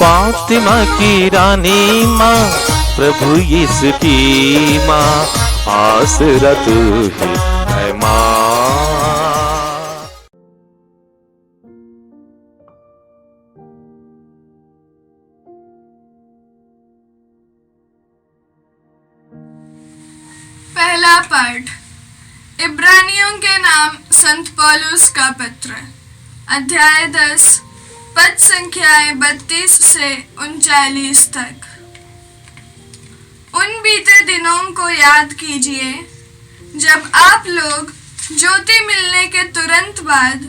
फातिमा की रानी माँ, प्रभु यीशु की माँ, आसरा तू ही है माँ। पहला पाठ इब्रानियों के नाम संत पौलुस का पत्र, अध्याय 10, पद संख्याएं 32 से 39 तक। उन बीते दिनों को याद कीजिए जब आप लोग ज्योति मिलने के तुरंत बाद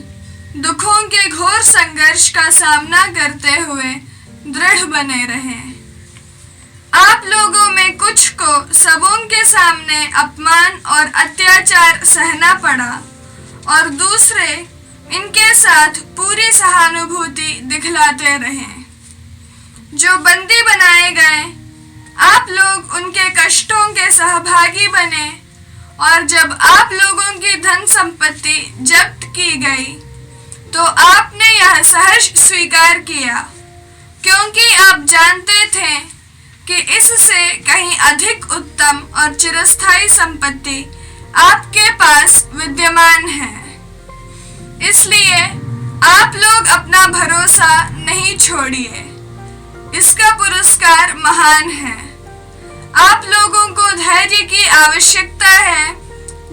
दुखों के घोर संघर्ष का सामना करते हुए दृढ़ बने रहे। आप लोगों में कुछ को सबों के सामने अपमान और अत्याचार सहना पड़ा और दूसरे इनके साथ पूरी सहानुभूति दिखलाते रहे। जो बंदी बनाए गए, आप लोग उनके कष्टों के सहभागी बने, और जब आप लोगों की धन संपत्ति जब्त की गई तो आपने यह सहर्ष स्वीकार किया, क्योंकि आप जानते थे कि इससे कहीं अधिक उत्तम और चिरस्थायी संपत्ति आपके पास विद्यमान है। इसलिए आप लोग अपना भरोसा नहीं छोड़िए, इसका पुरस्कार महान है। आप लोगों को धैर्य की आवश्यकता है,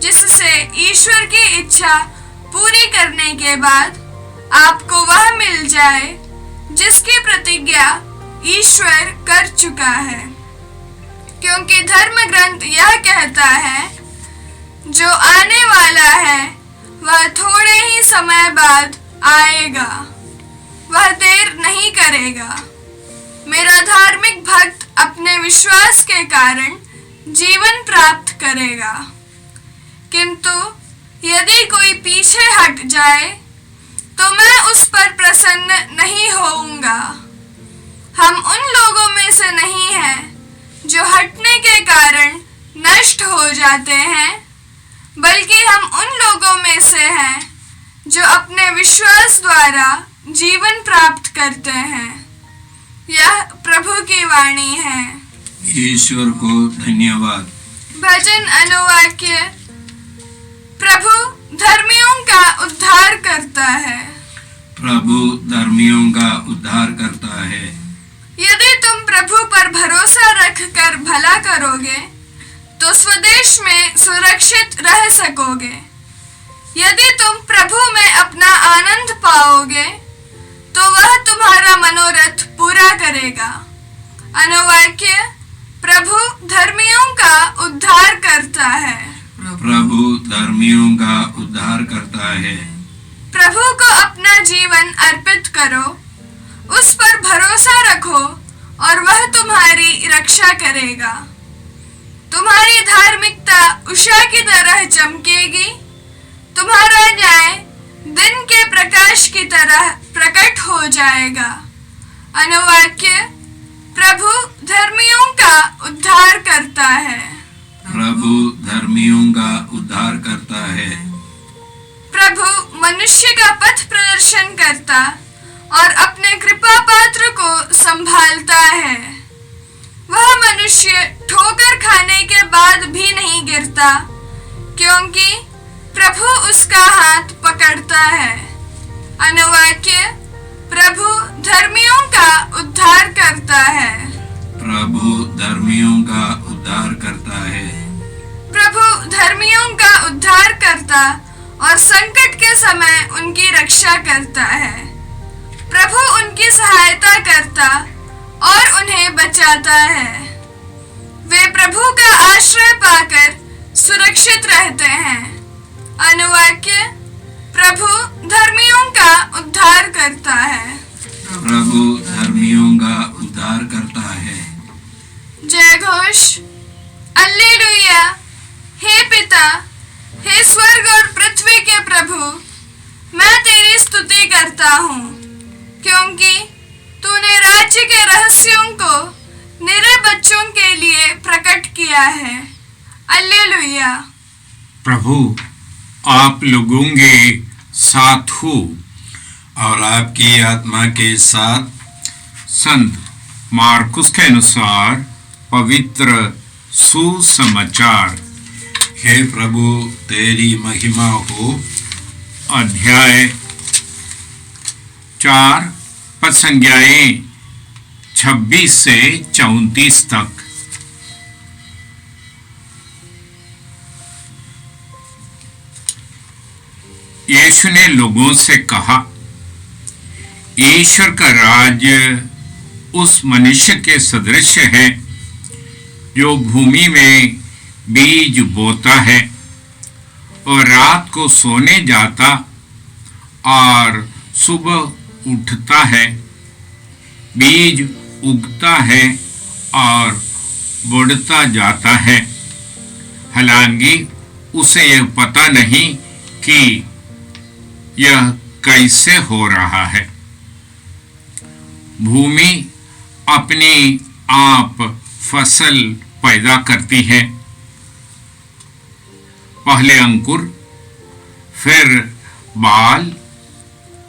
जिससे ईश्वर की इच्छा पूरी करने के बाद आपको वह मिल जाए जिसकी प्रतिज्ञा ईश्वर कर चुका है। क्योंकि धर्म ग्रंथ यह कहता है, जो आने वाला है वह थोड़े ही समय बाद आएगा, वह देर नहीं करेगा। मेरा धार्मिक भक्त अपने विश्वास के कारण जीवन प्राप्त करेगा। किंतु यदि कोई पीछे हट जाए तो मैं उस पर प्रसन्न नहीं होऊंगा। हम उन लोगों में से नहीं हैं जो हटने के कारण नष्ट हो जाते हैं, बल्कि हम उन लोगों में से हैं जो अपने विश्वास द्वारा जीवन प्राप्त करते हैं। यह प्रभु की वाणी है। ईश्वर को धन्यवाद। भजन अनुवाक्य। प्रभु धर्मियों का उद्धार करता है। प्रभु धर्मियों का उद्धार करता है। यदि तुम प्रभु पर भरोसा रखकर भला करोगे तो स्वदेश में सुरक्षित रह सकोगे। यदि तुम प्रभु में अपना आनंद पाओगे तो वह तुम्हारा मनोरथ पूरा करेगा। अनुवाक्य। प्रभु धर्मियों का उद्धार करता है। प्रभु धर्मियों का उद्धार करता है। प्रभु को अपना जीवन अर्पित करो, उस पर भरोसा रखो और वह तुम्हारी रक्षा करेगा। तुम्हारी धार्मिकता उषा की तरह चमकेगी, तुम्हारा न्याय दिन के प्रकाश की तरह प्रकट हो जाएगा। अनुवाक्य। प्रभु धर्मियों का उद्धार करता है। प्रभु धर्मियों का उद्धार करता है। प्रभु मनुष्य का पथ प्रदर्शन करता और अपने कृपा पात्र को संभालता है। वह मनुष्य ठोकर खाने के बाद भी नहीं गिरता, क्योंकि प्रभु उसका हाथ पकड़ता है। अनुवाक्य। प्रभु धर्मियों का उद्धार करता है। प्रभु धर्मियों का उद्धार करता है। प्रभु धर्मियों का उद्धार करता और संकट के समय उनकी रक्षा करता है। प्रभु उनकी सहायता करता और उन्हें बचाता है। वे प्रभु का आश्रय पाकर सुरक्षित रहते हैं। अनुवाक्य। प्रभु धर्मियों का उद्धार करता है। प्रभु धर्मियों का उद्धार करता है। जय घोष। अल्लेलुया। हे पिता, हे स्वर्ग और पृथ्वी के प्रभु, मैं तेरी स्तुति करता हूँ, क्योंकि तूने राज्य के रहस्यों को निरे बच्चों के लिए प्रकट किया है। अल्लेलुया। प्रभु आप लोगों के साथ हो और आपकी आत्मा के साथ संत मार्कुस के अनुसार पवित्र सुसमाचार। हे प्रभु तेरी महिमा हो। अध्याय 4 पद संज्ञाएं 26 से 34 तक। यीशु ने लोगों से कहा, ईश्वर का राज्य उस मनुष्य के सदृश है जो भूमि में बीज बोता है और रात को सोने जाता और सुबह उठता है। बीज उगता है और बढ़ता जाता है, हालांकि उसे यह पता नहीं कि यह कैसे हो रहा है। भूमि अपनी आप फसल पैदा करती है, पहले अंकुर, फिर बाल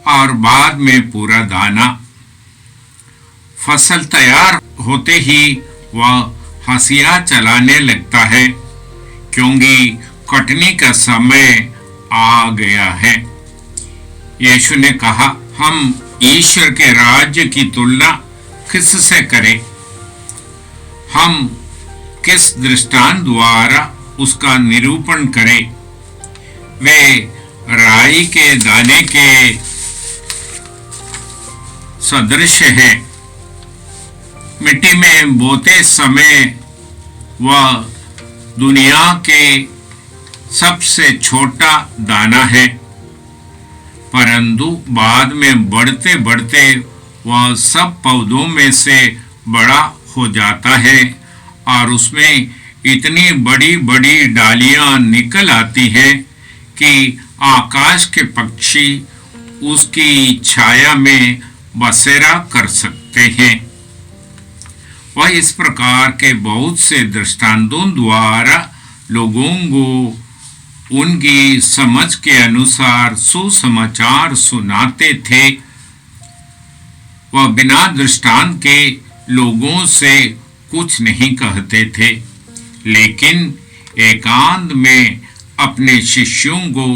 और बाद में पूरा दाना। फसल तैयार होते ही वह हंसिया चलाने लगता है क्योंकि कटनी का समय आ गया है। यीशु ने कहा, हम ईश्वर के राज्य की तुलना किससे करें? हम किस दृष्टांत द्वारा उसका निरूपण करें? वे राई के दाने के सदृश है। मिट्टी में बोते समय वह दुनिया के सबसे छोटा दाना है, परंतु बाद में बढ़ते बढ़ते वह सब पौधों में से बड़ा हो जाता है और उसमें इतनी बड़ी बड़ी डालियां निकल आती है कि आकाश के पक्षी उसकी छाया में बसेरा कर सकते हैं। वह इस प्रकार के बहुत से दृष्टांतों द्वारा लोगों को उनकी समझ के अनुसार सुसमाचार सुनाते थे। वह बिना दृष्टांत के लोगों से कुछ नहीं कहते थे, लेकिन एकांत में अपने शिष्यों को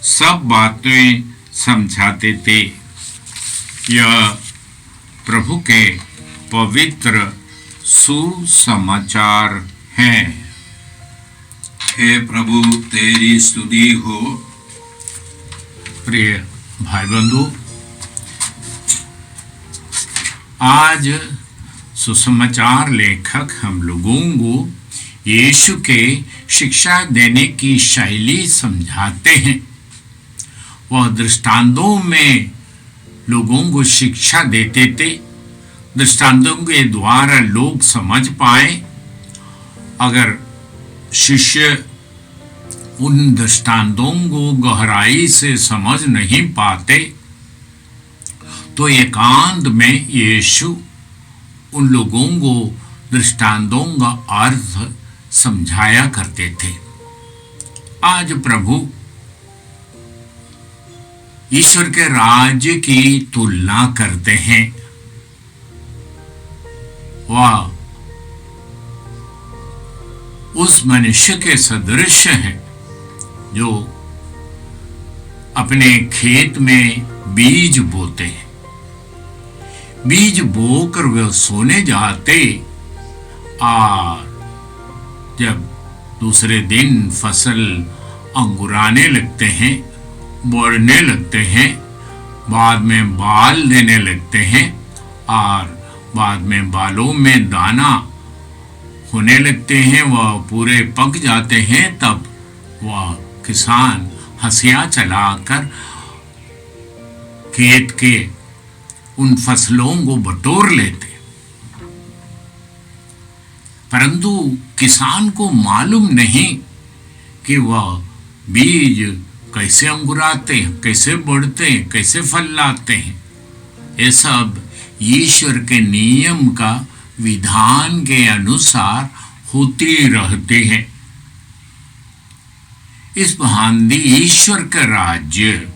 सब बातें समझाते थे। यह प्रभु के पवित्र सुसमाचार हैं। हे प्रभु तेरी स्तुति हो। प्रिय भाई बंधु, आज सुसमाचार लेखक हम लोगों को यीशु के शिक्षा देने की शैली समझाते हैं। वह दृष्टांतों में लोगों को शिक्षा देते थे। दृष्टांतों के द्वारा लोग समझ पाए। अगर शिष्य उन दृष्टांतों को गहराई से समझ नहीं पाते तो एकांत में यीशु उन लोगों को दृष्टांतों का अर्थ समझाया करते थे। आज प्रभु ईश्वर के राज्य की तुलना करते हैं। वह उस मनुष्य के सदृश है जो अपने खेत में बीज बोते हैं। बीज बोकर वे सोने जाते और जब दूसरे दिन फसल अंकुराने लगते हैं, बढ़ने लगते हैं, बाद में बाल देने लगते हैं और बाद में बालों में दाना होने लगते हैं, वह पूरे पक जाते हैं, तब वह किसान हंसिया चलाकर खेत के उन फसलों को बटोर लेते। परंतु किसान को मालूम नहीं कि वह बीज कैसे अंकुराते हैं, कैसे बढ़ते हैं, कैसे फल लाते हैं। ये सब ईश्वर के नियम का विधान के अनुसार होते रहते हैं। इस भांति ईश्वर का राज्य,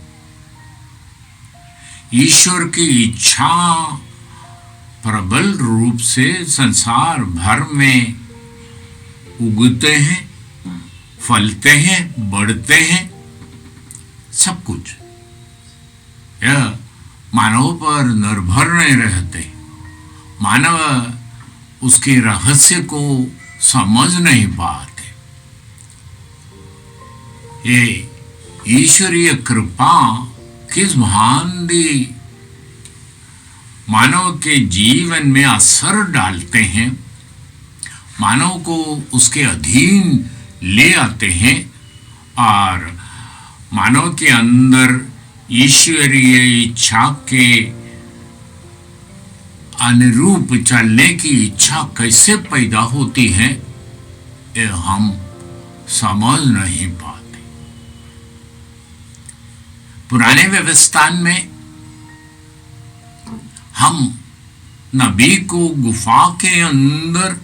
ईश्वर की इच्छा प्रबल रूप से संसार भर में उगते हैं, फलते हैं, बढ़ते हैं, सब कुछ यह मानव पर निर्भर नहीं रहते। मानव उसके रहस्य को समझ नहीं पाते। ये ईश्वरीय कृपा किस भांति मानव के जीवन में असर डालते हैं, मानव को उसके अधीन ले आते हैं और मानव के अंदर ईश्वरीय इच्छा के अनुरूप चलने की इच्छा कैसे पैदा होती है, ये हम समझ नहीं पाते। पुराने व्यवस्थान में हम नबी को गुफा के अंदर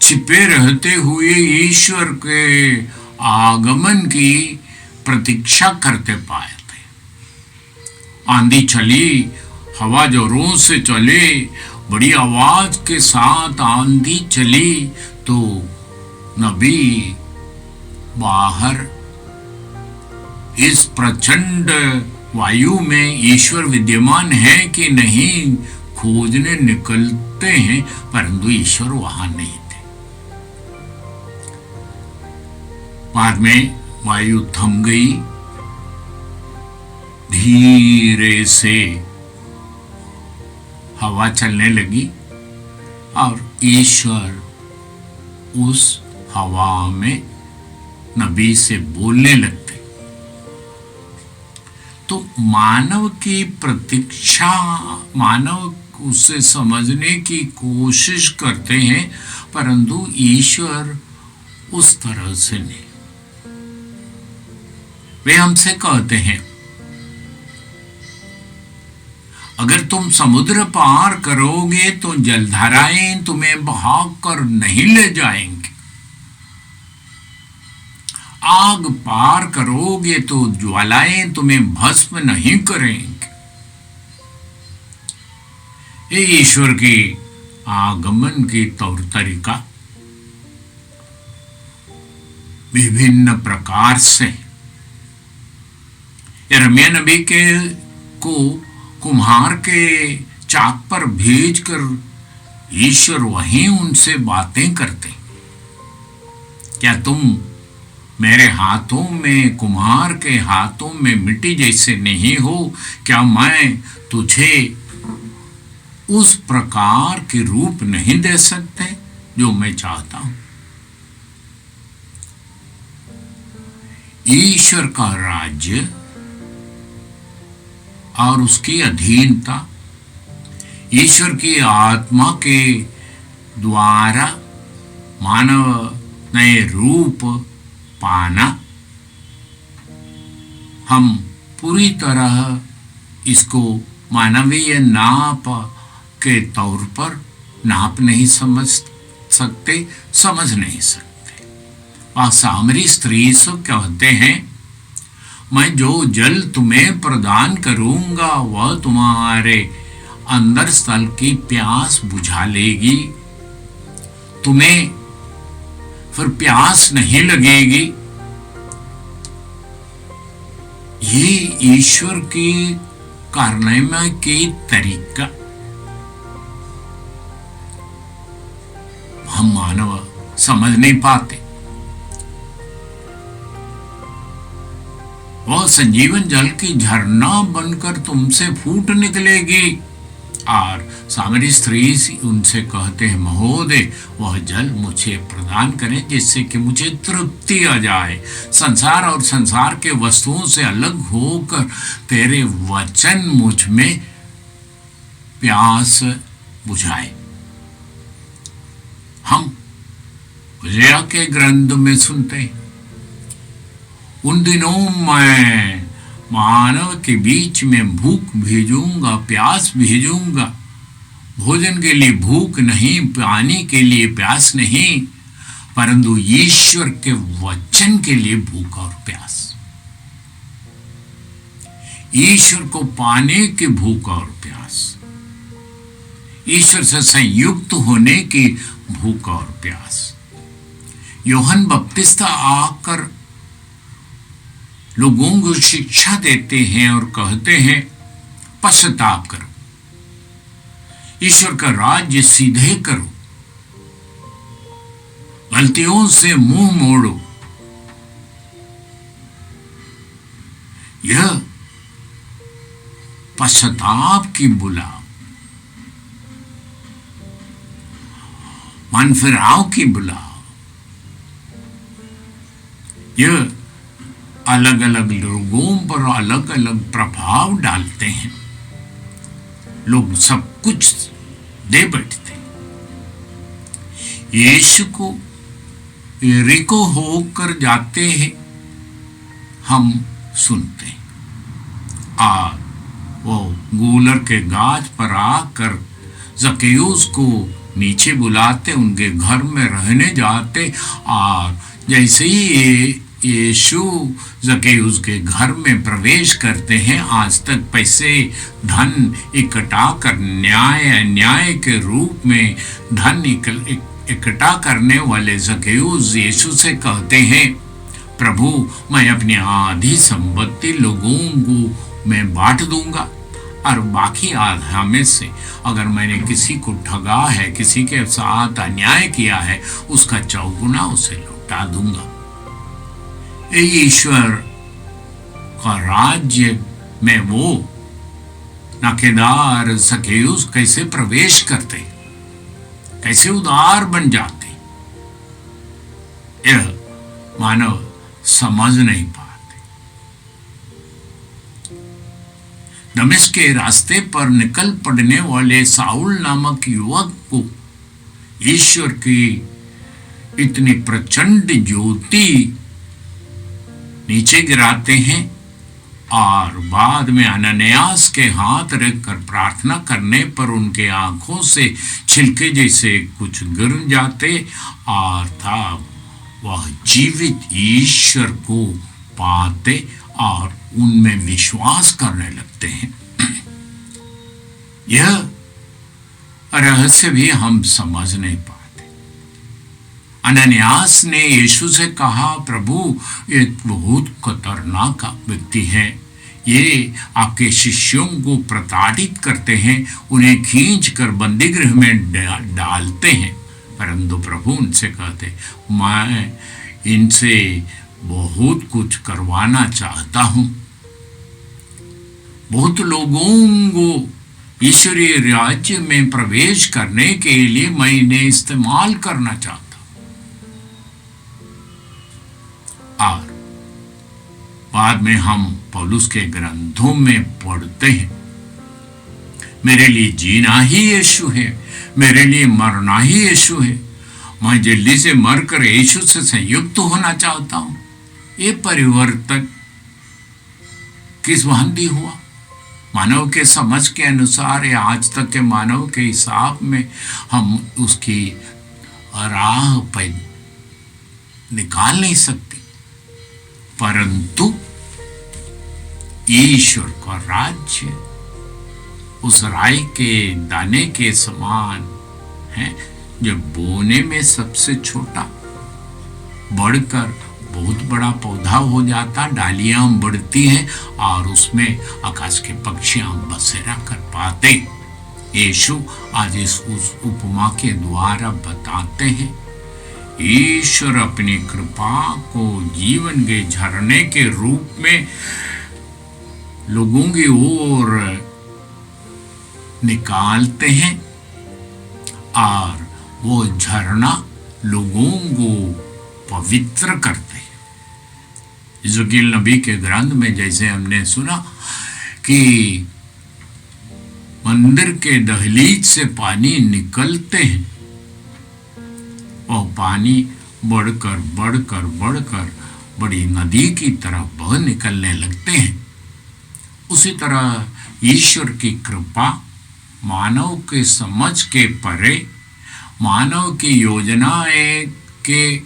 छिपे रहते हुए ईश्वर के आगमन की प्रतीक्षा करते पाए थे। आंधी चली, हवा जोरों से चले, बड़ी आवाज के साथ आंधी चली तो नबी बाहर इस प्रचंड वायु में ईश्वर विद्यमान है कि नहीं खोजने निकलते हैं, परंतु ईश्वर वहां नहीं थे। बाद में वायु थम गई, धीरे से हवा चलने लगी और ईश्वर उस हवा में नबी से बोलने लगते। तो मानव की प्रतीक्षा, मानव उसे समझने की कोशिश करते हैं, परंतु ईश्वर उस तरह से नहीं। वे हमसे कहते हैं, अगर तुम समुद्र पार करोगे तो जलधाराएं तुम्हें बहाव कर नहीं ले जाएंगे, आग पार करोगे तो ज्वालाएं तुम्हें भस्म नहीं करेंगे। ये ईश्वर की आगमन की तौर तरीका विभिन्न प्रकार से। यिर्मयाह नबी को कुम्हार के चाक पर भेजकर ईश्वर वहीं उनसे बातें करते। क्या तुम मेरे हाथों में, कुम्हार के हाथों में मिट्टी जैसे नहीं हो? क्या मैं तुझे उस प्रकार के रूप नहीं दे सकते जो मैं चाहता हूं? ईश्वर का राज्य और उसकी अधीनता, ईश्वर की आत्मा के द्वारा मानव नए रूप पाना, हम पूरी तरह इसको मानवीय नाप के तौर पर नाप नहीं समझ सकते, समझ नहीं सकते। वह सामरी स्त्री से कहते हैं, मैं जो जल तुम्हें प्रदान करूंगा वह तुम्हारे अंदर स्थल की प्यास बुझा लेगी, तुम्हें फिर प्यास नहीं लगेगी। ये ईश्वर की कारनामे की तरीका हम मानव समझ नहीं पाते। वह संजीवन जल की झरना बनकर तुमसे फूट निकलेगी। और सामरी स्त्री उनसे कहते हैं, महोदय वह जल मुझे प्रदान करें जिससे कि मुझे तृप्ति आ जाए, संसार और संसार के वस्तुओं से अलग होकर तेरे वचन मुझ में प्यास बुझाए। हम हुजैया के ग्रंथ में सुनते हैं, उन दिनों मैं मानव के बीच में भूख भेजूंगा, प्यास भेजूंगा, भोजन के लिए भूख नहीं, पानी के लिए प्यास नहीं, परंतु ईश्वर के वचन के लिए भूख और प्यास, ईश्वर को पाने की भूख और प्यास। ईश्वर से संयुक्त होने की भूख और प्यास। यूहन्ना बपतिस्ता आकर लोगों को शिक्षा देते हैं और कहते हैं पश्चाताप करो, ईश्वर का राज्य सीधे करो, गलतियों से मुंह मोड़ो। यह पश्चाताप की बुलाव, मन फिराव की बुलाव, यह अलग अलग लोगों पर अलग अलग प्रभाव डालते हैं। लोग सब कुछ दे बैठते। यीशु को यरीको होकर जाते हैं, हम सुनते हैं, और वो गूलर के गाछ पर आकर जकेयूस को नीचे बुलाते, उनके घर में रहने जाते, और जैसे ही यीशु जकेयूस के घर में प्रवेश करते हैं, आज तक पैसे धन इकट्ठा कर न्याय अन्याय के रूप में धन इकट्ठा करने वाले जकेयूस यीशु से कहते हैं, प्रभु मैं अपनी आधी संपत्ति लोगों को मैं बांट दूंगा, और बाकी आधा में से अगर मैंने किसी को ठगा है, किसी के साथ अन्याय किया है, उसका चौगुना उसे लौटा दूंगा। ईश्वर का राज्य में वो नाकेदार जकेयूस कैसे प्रवेश करते, कैसे उदार बन जाते, यह मानव समझ नहीं पाते। दमिश्क के रास्ते पर निकल पड़ने वाले साउल नामक युवक को ईश्वर की इतनी प्रचंड ज्योति नीचे गिराते हैं, और बाद में अनन्यास के हाथ रखकर प्रार्थना करने पर उनके आंखों से छिलके जैसे कुछ गिर जाते, और तब वह जीवित ईश्वर को पाते और उनमें विश्वास करने लगते हैं। यह रहस्य भी हम समझ नहीं पाते। अनन्यास ने यीशु से कहा, प्रभु ये बहुत खतरनाक व्यक्ति है, ये आपके शिष्यों को प्रताड़ित करते हैं, उन्हें खींचकर बंदीगृह में डालते हैं। परंतु प्रभु उनसे कहते, मैं इनसे बहुत कुछ करवाना चाहता हूं, बहुत लोगों को ईश्वरीय राज्य में प्रवेश करने के लिए मैं इन्हें इस्तेमाल करना चाहता हूं। और बाद में हम पौलुस के ग्रंथों में पढ़ते हैं, मेरे लिए जीना ही यीशु है, मेरे लिए मरना ही यीशु है, मैं जल्दी से मरकर यीशु से संयुक्त होना चाहता हूं। ये परिवर्तन किस भांति हुआ? मानव के समझ के अनुसार या आज तक के मानव के हिसाब में हम उसकी राह पे निकाल नहीं सकते, परंतु ईश्वर का राज्य उस राई के दाने के समान है, जो बोने में सबसे छोटा बढ़कर बहुत बड़ा पौधा हो जाता, डालियां बढ़ती हैं और उसमें आकाश के पक्षियां बसेरा कर पाते। यीशु आज उस उपमा के द्वारा बताते हैं, ईश्वर अपनी कृपा को जीवन के झरने के रूप में लोगों की ओर निकालते हैं, और वो झरना लोगों को पवित्र करते हैं। यिर्मयाह नबी के ग्रंथ में जैसे हमने सुना कि मंदिर के दहलीज से पानी निकलते हैं, और पानी बढ़कर बढ़कर बढ़कर बड़ी नदी की तरह बह निकलने लगते हैं। उसी तरह ईश्वर की कृपा मानव के समझ के परे, मानव की योजनाएं के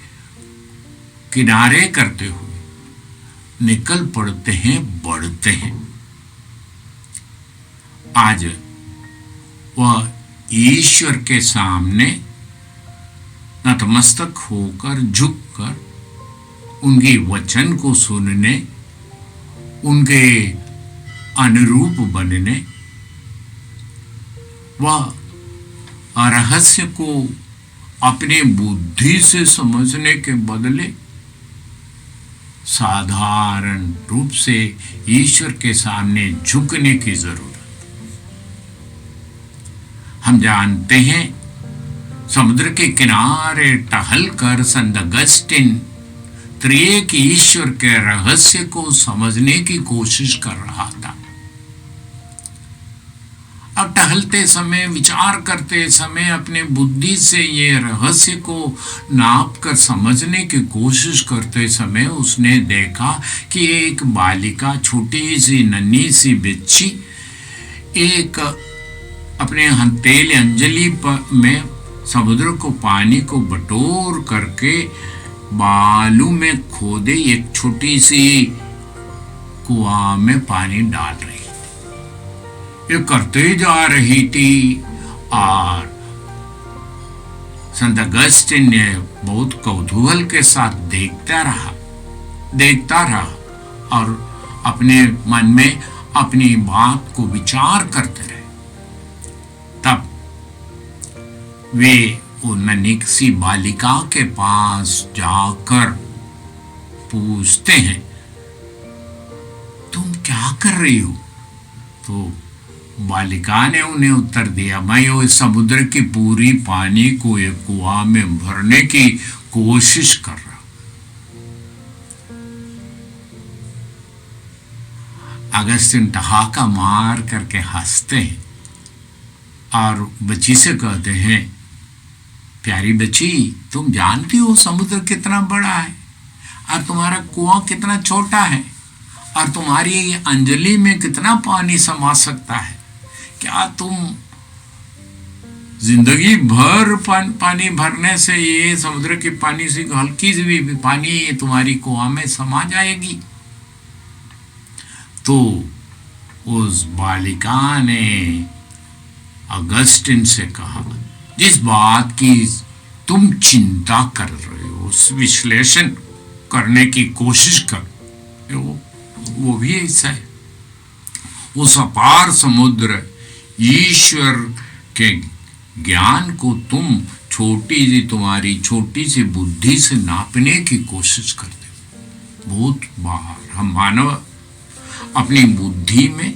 किनारे करते हुए निकल पड़ते हैं, बढ़ते हैं। आज वह ईश्वर के सामने नतमस्तक होकर, झुककर उनके वचन को सुनने, उनके अनुरूप बनने, वह रहस्य को अपने बुद्धि से समझने के बदले साधारण रूप से ईश्वर के सामने झुकने की जरूरत। हम जानते हैं, समुद्र के किनारे टहलकर संत अगस्टिन त्रिएक ईश्वर के रहस्य को समझने की कोशिश कर रहा था। अब टहलते समय, विचार करते समय अपने बुद्धि से ये रहस्य को नाप कर समझने की कोशिश करते समय उसने देखा कि एक बालिका, छोटी सी नन्ही सी बच्ची, एक अपने हथेली अंजलि में समुद्र को, पानी को बटोर करके बालू में खोदे एक छोटी सी कुआं में पानी डाल रही, ये करते जा रही थी। और संत अगस्टिन ने बहुत कौतूहल के साथ देखता रहा और अपने मन में अपनी बात को विचार करते रहे। तब वे वो नन्ही सी बालिका के पास जाकर पूछते हैं, तुम क्या कर रही हो? तो बालिका ने उन्हें उत्तर दिया, मैं वो समुद्र की पूरी पानी को एक कुआं में भरने की कोशिश कर रहा। अगस्तिन ठहाका मार करके हंसते हैं और बच्ची से कहते हैं, प्यारी बच्ची, तुम जानती हो समुद्र कितना बड़ा है और तुम्हारा कुआं कितना छोटा है और तुम्हारी अंजलि में कितना पानी समा सकता है। क्या तुम जिंदगी भर पानी भरने से ये समुद्र के पानी से हल्की सी भी पानी ये तुम्हारी कुआं में समा जाएगी? तो उस बालिका ने अगस्टिन से कहा, जिस बात की तुम चिंता कर रहे हो, उस विश्लेषण करने की कोशिश कर, वो भी ऐसा है। उस अपार समुद्र ईश्वर के ज्ञान को तुम तुम्हारी छोटी सी बुद्धि से नापने की कोशिश करते हो। बहुत बार हम मानव अपनी बुद्धि में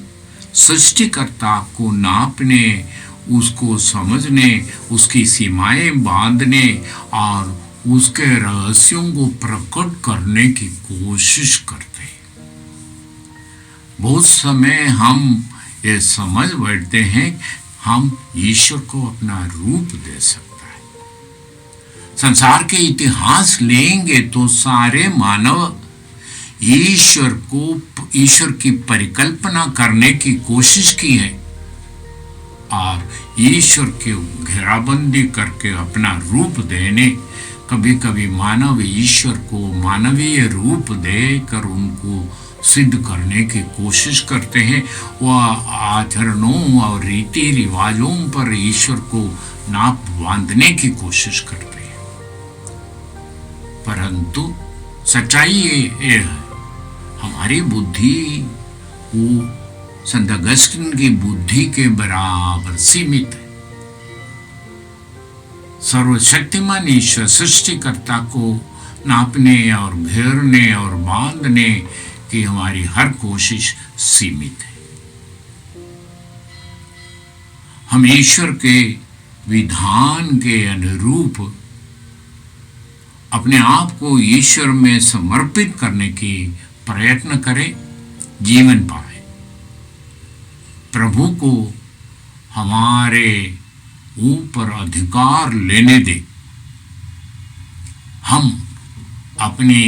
सृष्टिकर्ता को नापने, उसको समझने, उसकी सीमाएं बांधने और उसके रहस्यों को प्रकट करने की कोशिश करते हैं। बहुत समय हम ये समझ बैठते हैं हम ईश्वर को अपना रूप दे सकता है। संसार के इतिहास लेंगे तो सारे मानव ईश्वर की परिकल्पना करने की कोशिश की है और ईश्वर के घेराबंदी करके अपना रूप देने, कभी कभी मानव ईश्वर को मानवीय रूप देकर उनको सिद्ध करने की कोशिश करते हैं। वह आचरणों और रीति रिवाजों पर ईश्वर को नाप बांधने की कोशिश करते हैं, परंतु सच्चाई ये है, हमारी बुद्धि वो संत अगस्टिन की बुद्धि के बराबर सीमित है। सर्वशक्तिमान ईश्वर सृष्टिकर्ता को नापने और घेरने और बांधने की हमारी हर कोशिश सीमित है। हम ईश्वर के विधान के अनुरूप अपने आप को ईश्वर में समर्पित करने की प्रयत्न करें, जीवन पाए, प्रभु को हमारे ऊपर अधिकार लेने दे। हम अपने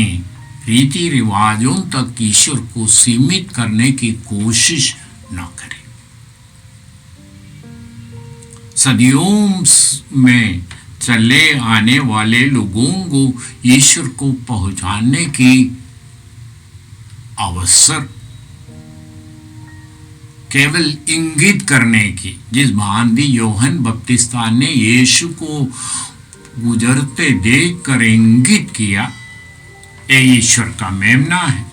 रीति रिवाजों तक ईश्वर को सीमित करने की कोशिश न करें। सदियों में चले आने वाले लोगों को ईश्वर को पहुंचाने की अवसर केवल इंगित करने की, जिस भांति यूहन्ना बपतिस्ता ने यीशु को गुजरते देखकर इंगित किया, ये ईश्वर का मेमना है।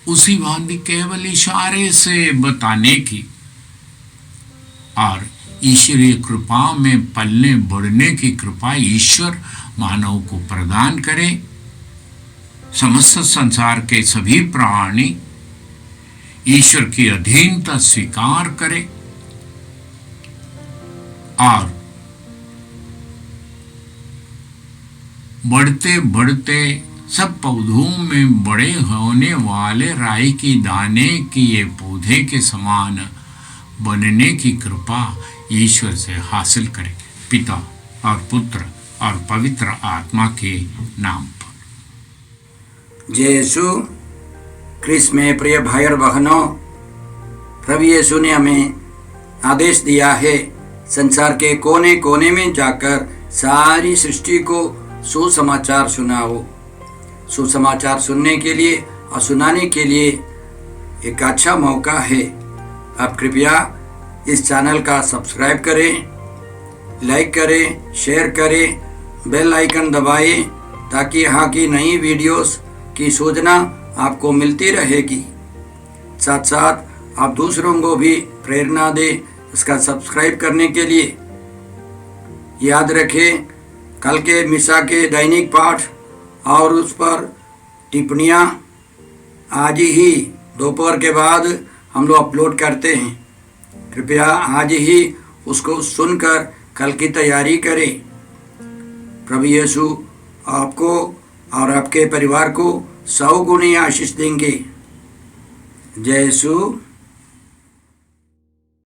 उसी भांति केवल इशारे से बताने की और ईश्वरीय कृपा में पलने बढ़ने की कृपा ईश्वर मानव को प्रदान करे। समस्त संसार के सभी प्राणी ईश्वर की अधीनता स्वीकार करे और बढ़ते बढ़ते सब पौधों में बड़े होने वाले राई की दाने की ये पौधे के समान बनने की कृपा ईश्वर से हासिल करें, पिता और पुत्र और पवित्र आत्मा के नाम पर। जय यीशु क्रिस्त में प्रिय भाई और बहनों, प्रभु यीशु ने हमें आदेश दिया है संसार के कोने कोने में जाकर सारी सृष्टि को सुसमाचार सुनाओ। सुसमाचार सुनने के लिए और सुनाने के लिए एक अच्छा मौका है। आप कृपया इस चैनल का सब्सक्राइब करें, लाइक करें, शेयर करें, बेल आइकन दबाएं ताकि यहाँ की नई वीडियोस की सूचना आपको मिलती रहेगी। साथ साथ आप दूसरों को भी प्रेरणा दें इसका सब्सक्राइब करने के लिए। याद रखें, कल के मिसा के दैनिक पाठ और उस पर टिप्पणियाँ आज ही दोपहर के बाद हम लोग अपलोड करते हैं। कृपया आज ही उसको सुनकर कल की तैयारी करें। प्रभु यीशु आपको और आपके परिवार को 100 गुनी आशीष देंगे। जय यीशु।